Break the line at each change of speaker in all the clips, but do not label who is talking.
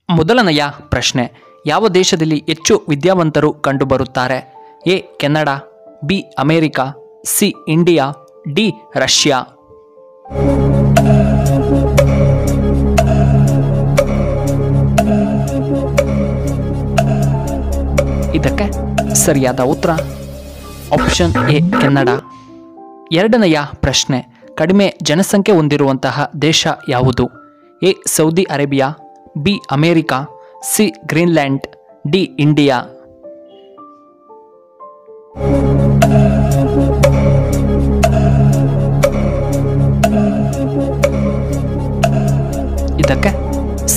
ಮೊದಲನೆಯ ಪ್ರಶ್ನೆ, ಯಾವ ದೇಶದಲ್ಲಿ ಹೆಚ್ಚು ವಿದ್ಯಾವಂತರು ಕಂಡುಬರುತ್ತಾರೆ? A Canada, B America, C India, D Russia. ಇದಕ್ಕೆ ಸರಿಯಾದ ಉತ್ತರ ಆಪ್ಷನ್ ಎ ಕೆನಡಾ. ಎರಡನೆಯ ಪ್ರಶ್ನೆ, ಕಡಿಮೆ ಜನಸಂಖ್ಯೆ ಹೊಂದಿರುವಂತಹ ದೇಶ ಯಾವುದು? A Saudi Arabia, B America, C Greenland, D India. ಇದಕ್ಕೆ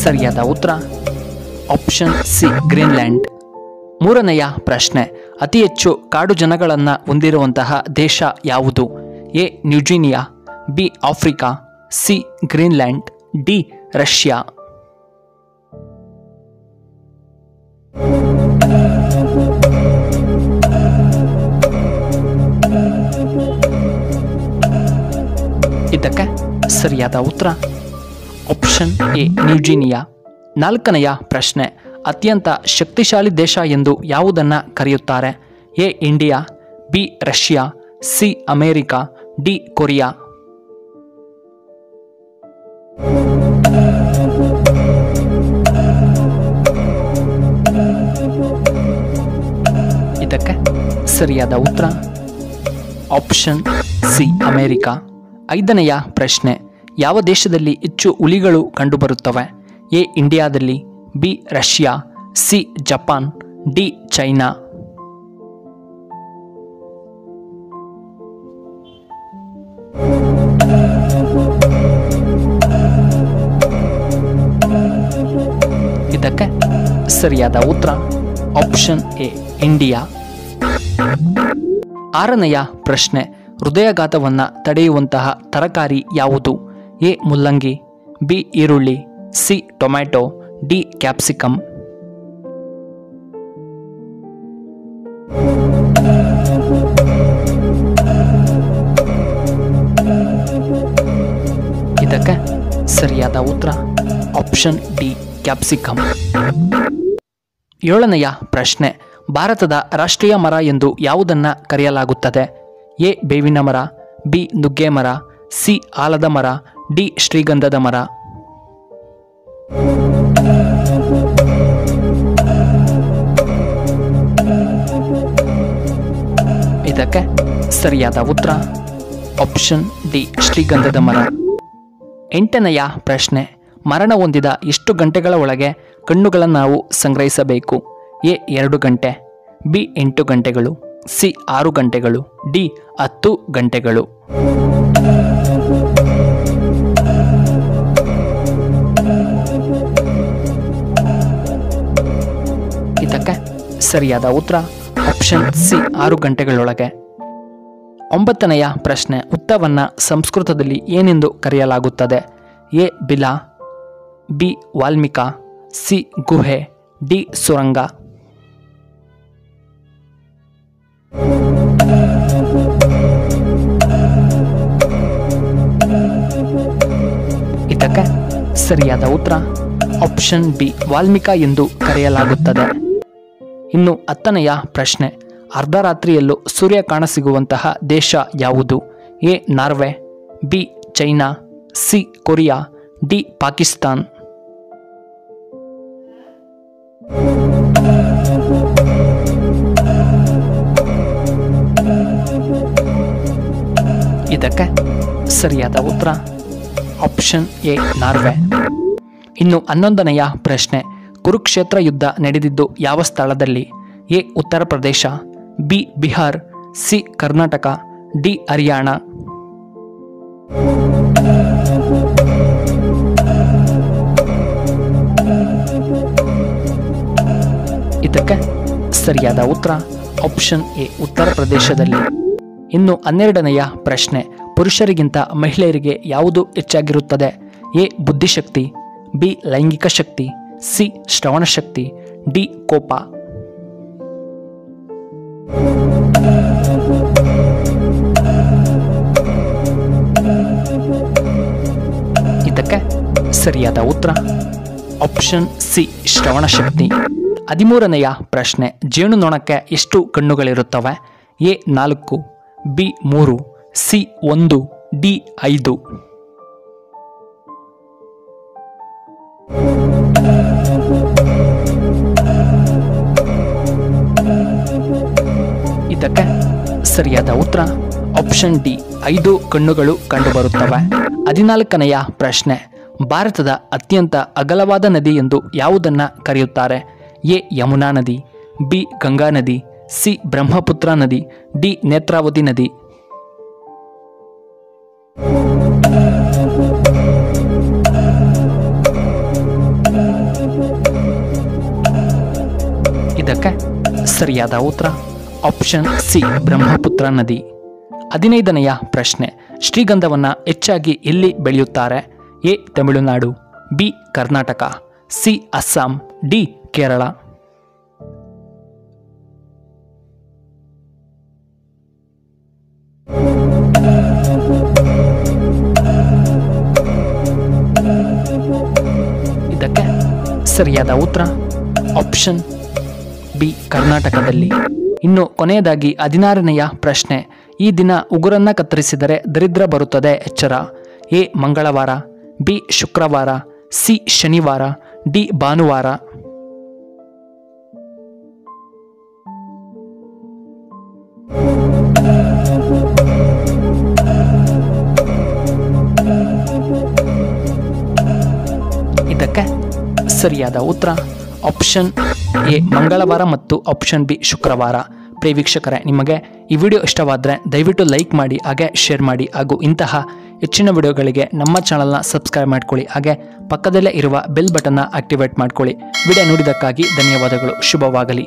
ಸರಿಯಾದ ಉತ್ತರ ಆಪ್ಷನ್ ಸಿ ಗ್ರೀನ್ಲ್ಯಾಂಡ್. ಮೂರನೆಯ ಪ್ರಶ್ನೆ, ಅತಿ ಹೆಚ್ಚು ಕಾಡು ಜನಗಳನ್ನು ಹೊಂದಿರುವಂತಹ ದೇಶ ಯಾವುದು? A New Guinea, B Africa, C Greenland, D Russia. ಇದಕ್ಕೆ ಸರಿಯಾದ ಉತ್ತರ ಆಪ್ಷನ್ ಎ ನ್ಯೂಜಿನಿಯಾ. ನಾಲ್ಕನೆಯ ಪ್ರಶ್ನೆ, ಅತ್ಯಂತ ಶಕ್ತಿಶಾಲಿ ದೇಶ ಎಂದು ಯಾವುದನ್ನು ಕರೆಯುತ್ತಾರೆ? A India, B Russia, C America, D Korea. ಇದಕ್ಕೆ ಸರಿಯಾದ ಉತ್ತರ ಆಪ್ಷನ್ ಸಿ ಅಮೇರಿಕಾ. ಐದನೆಯ ಪ್ರಶ್ನೆ, ಯಾವ ದೇಶದಲ್ಲಿ ಹೆಚ್ಚು ಹುಲಿಗಳು ಕಂಡುಬರುತ್ತವೆ? ಎ ಇಂಡಿಯಾದಲ್ಲಿ, B Russia, C Japan, D China. ಇದಕ್ಕೆ ಸರಿಯಾದ ಉತ್ತರ ಆಪ್ಷನ್ ಎ ಇಂಡಿಯಾ. ಆರನೆಯ ಪ್ರಶ್ನೆ, ಹೃದಯಾಘಾತವನ್ನು ತಡೆಯುವಂತಹ ತರಕಾರಿ ಯಾವುದು? ಎ ಮುಲ್ಲಂಗಿ, ಬಿ ಈರುಳ್ಳಿ, ಸಿ ಟೊಮ್ಯಾಟೊ, ಡಿ ಕ್ಯಾಪ್ಸಿಕಮ್. ಇದಕ್ಕೆ ಸರಿಯಾದ ಉತ್ತರ ಆಪ್ಷನ್ ಡಿ ಕ್ಯಾಪ್ಸಿಕಮ್. ಏಳನೆಯ ಪ್ರಶ್ನೆ, ಭಾರತದ ರಾಷ್ಟ್ರೀಯ ಮರ ಎಂದು ಯಾವುದನ್ನು ಕರೆಯಲಾಗುತ್ತದೆ? ಎ ಬೇವಿನ ಮರ, ಬಿ ನುಗ್ಗೆ ಮರ, ಸಿ ಆಲದ ಮರ, ಡಿ ಶ್ರೀಗಂಧದ ಮರ. ಇದಕ್ಕೆ ಸರಿಯಾದ ಉತ್ತರ ಆಪ್ಷನ್ ಡಿ ಶ್ರೀಗಂಧದ ಮರ. ಎಂಟನೆಯ ಪ್ರಶ್ನೆ, ಮರಣ ಹೊಂದಿದ ಎಷ್ಟು ಗಂಟೆಗಳ ಒಳಗೆ ಕಣ್ಣುಗಳನ್ನು ನಾವು ಸಂಗ್ರಹಿಸಬೇಕು? ಎ 2 ಗಂಟೆ, ಬಿ 8 ಗಂಟೆಗಳು, ಸಿ 6 ಗಂಟೆಗಳು, ಡಿ 10 ಗಂಟೆಗಳು. ಇದಕ್ಕೆ ಸರಿಯಾದ ಉತ್ತರ ಆಪ್ಷನ್ ಸಿ 6 ಗಂಟೆಗಳೊಳಗೆ. ಒಂಬತ್ತನೆಯ ಪ್ರಶ್ನೆ, ಹುತ್ತವನ್ನು ಸಂಸ್ಕೃತದಲ್ಲಿ ಏನೆಂದು ಕರೆಯಲಾಗುತ್ತದೆ? ಎ ಬಿಲ, ಬಿ ವಾಲ್ಮೀಕ, ಸಿ ಗುಹೆ, ಡಿ ಸುರಂಗ. ಇದಕ್ಕೆ ಸರಿಯಾದ ಉತ್ತರ ಆಪ್ಷನ್ ಬಿ ವಾಲ್ಮೀಕ ಎಂದು ಕರೆಯಲಾಗುತ್ತದೆ. ಇನ್ನು 10ನೆಯ ಪ್ರಶ್ನೆ, ಅರ್ಧರಾತ್ರಿಯಲ್ಲೂ ಸೂರ್ಯ ಕಾಣಸಿಗುವಂತಹ ದೇಶ ಯಾವುದು? A Norway, B China, C Korea, D Pakistan. ಇದಕ್ಕೆ ಸರಿಯಾದ ಉತ್ತರ ಆಪ್ಷನ್ ಎ ನಾರ್ವೆ. ಇನ್ನು 11ನೆಯ ಪ್ರಶ್ನೆ, ಕುರುಕ್ಷೇತ್ರ ಯುದ್ಧ ನಡೆದಿದ್ದು ಯಾವ ಸ್ಥಳದಲ್ಲಿ? A Uttar Pradesh, B Bihar, C Karnataka, D Haryana. ಇದಕ್ಕೆ ಸರಿಯಾದ ಉತ್ತರ ಆಪ್ಷನ್ ಎ ಉತ್ತರ ಪ್ರದೇಶದಲ್ಲಿ. ಇನ್ನು 12ನೆಯ ಪ್ರಶ್ನೆ, ಪುರುಷರಿಗಿಂತ ಮಹಿಳೆಯರಿಗೆ ಯಾವುದು ಹೆಚ್ಚಾಗಿರುತ್ತದೆ? ಎ ಬುದ್ಧಿಶಕ್ತಿ, ಬಿ ಲೈಂಗಿಕ ಶಕ್ತಿ, ಸಿ ಶ್ರವಣ ಶಕ್ತಿ, ಡಿ ಕೋಪ. ಇದಕ್ಕೆ ಸರಿಯಾದ ಉತ್ತರ ಆಪ್ಷನ್ ಸಿ ಶ್ರವಣ ಶಕ್ತಿ. 13ನೆಯ ಪ್ರಶ್ನೆ, ಜೇನುನೊಣಕ್ಕೆ ಎಷ್ಟು ಕಣ್ಣುಗಳಿರುತ್ತವೆ? A 4, B 3, C 1, D 5. ಇದಕ್ಕೆ ಸರಿಯಾದ ಉತ್ತರ ಆಪ್ಷನ್ ಡಿ 5 ಕಣ್ಣುಗಳು ಕಂಡುಬರುತ್ತವೆ. 14ನೆಯ ಪ್ರಶ್ನೆ, ಭಾರತದ ಅತ್ಯಂತ ಅಗಲವಾದ ನದಿ ಎಂದು ಯಾವುದನ್ನು ಕರೆಯುತ್ತಾರೆ? ಎ ಯಮುನಾ ನದಿ, ಬಿ ಗಂಗಾ ನದಿ, ಸಿ ಬ್ರಹ್ಮಪುತ್ರ ನದಿ, ಡಿ ನೇತ್ರಾವತಿ ನದಿ. ಇದಕ್ಕೆ ಸರಿಯಾದ ಉತ್ತರ ಆಪ್ಷನ್ ಸಿ ಬ್ರಹ್ಮಪುತ್ರ ನದಿ. 15ನೆಯ ಪ್ರಶ್ನೆ, ಶ್ರೀಗಂಧವನ್ನು ಹೆಚ್ಚಾಗಿ ಎಲ್ಲಿ ಬೆಳೆಯುತ್ತಾರೆ? A Tamil Nadu, B Karnataka, C Assam, D Kerala. ಇದಕ್ಕೆ ಸರಿಯಾದ ಉತ್ತರ ಆಪ್ಷನ್ ಬಿ ಕರ್ನಾಟಕದಲ್ಲಿ. ಇನ್ನು ಕೊನೆಯದಾಗಿ 16ನೆಯ ಪ್ರಶ್ನೆ, ಈ ದಿನ ಉಗುರನ್ನು ಕತ್ತರಿಸಿದರೆ ದರಿದ್ರ ಬರುತ್ತದೆ, ಎಚ್ಚರ. ಎ ಮಂಗಳವಾರ, ಬಿ ಶುಕ್ರವಾರ, ಸಿ ಶನಿವಾರ, ಡಿ ಭಾನುವಾರ. ಇದಕ್ಕೆ ಸರಿಯಾದ ಉತ್ತರ ಆಪ್ಷನ್ ಎ ಮಂಗಳವಾರ ಮತ್ತು ಆಪ್ಷನ್ ಬಿ ಶುಕ್ರವಾರ. ಪ್ರಿಯ ವೀಕ್ಷಕರೇ, ನಿಮಗೆ ಈ ವಿಡಿಯೋ ಇಷ್ಟವಾದರೆ ದಯವಿಟ್ಟು ಲೈಕ್ ಮಾಡಿ, ಹಾಗೆ ಶೇರ್ ಮಾಡಿ, ಹಾಗೂ ಇಂತಹ ಹೆಚ್ಚಿನ ವಿಡಿಯೋಗಳಿಗೆ ನಮ್ಮ ಚಾನಲ್ನ ಸಬ್ಸ್ಕ್ರೈಬ್ ಮಾಡ್ಕೊಳ್ಳಿ, ಹಾಗೆ ಪಕ್ಕದಲ್ಲೇ ಇರುವ ಬೆಲ್ ಬಟನ್ನ ಆಕ್ಟಿವೇಟ್ ಮಾಡ್ಕೊಳ್ಳಿ. ವಿಡಿಯೋ ನೋಡಿದ್ದಕ್ಕಾಗಿ ಧನ್ಯವಾದಗಳು. ಶುಭವಾಗಲಿ.